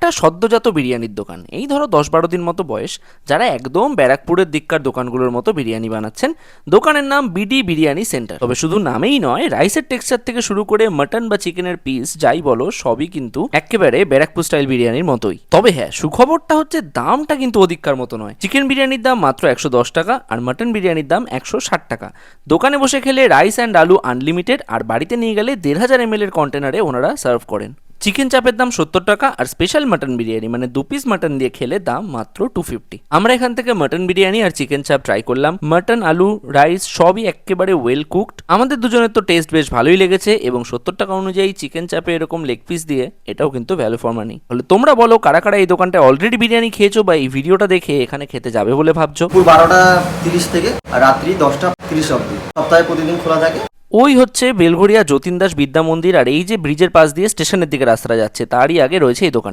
একটা সদ্যজাত বিরিয়ানির দোকান, এই ধরো 10-12 দিন মতো বয়স, যারা একদম ব্যারাকপুরের দিককার দোকানগুলোর মতো বিরিয়ানি বানাচ্ছেন। দোকানের নাম বিডি বিরিয়ানি সেন্টার। তবে শুধু নামেই নয়, রাইসের টেক্সচার থেকে শুরু করে মাটন বা চিকেনের পিস যাই বলো সবই কিন্তু একেবারে ব্যারাকপুর স্টাইল বিরিয়ানির মতোই। তবে হ্যাঁ, সুখবরটা হচ্ছে দামটা কিন্তু ওদিককার মতো নয়। চিকেন বিরিয়ানির দাম মাত্র 110 টাকা আর মাটন বিরিয়ানির দাম 160 টাকা। দোকানে বসে খেলে রাইস অ্যান্ড আলু আনলিমিটেড, আর বাড়িতে নিয়ে গেলে 1500 ml এর কন্টেনারে ওনারা সার্ভ করেন। চিকেন চাপের দাম 70 টাকা আর স্পেশাল মাটন বিরিয়ানি মানে 2 পিস মাটন দিয়ে খেলে দাম মাত্র 250। আমরা এখান থেকে মাটন বিরিয়ানি আর চিকেন চাপ ট্রাই করলাম। মাটন, আলু, রাইস সবই একেবারে ওয়েল কুকড। আমাদের দুজনের তো টেস্ট বেশ ভালোই লেগেছে এবং 70 টাকা অনুযায়ী চিকেন চাপে এরকম লেগ পিস দিয়ে এটাও কিন্তু ভ্যালু ফর মানি। তাহলে তোমরা বলো কারা কারা এই দোকানটায় অলরেডি বিরিয়ানি খেয়েছো বা এই ভিডিওটা দেখে এখানে খেতে যাবে বলে ভাবছো। দুপুর 12টা 30 থেকে আর রাত্রি 10টা 30 অবধি, সপ্তাহে প্রতিদিন খোলা থাকে। ওই হচ্ছে বেলঘড়িয়া যতীন দাস বিদ্যা মন্দির, আর এই যে ব্রিজের পাশ দিয়ে স্টেশনের দিকে রাস্তাটা যাচ্ছে তারই আগে রয়েছে এই দোকান।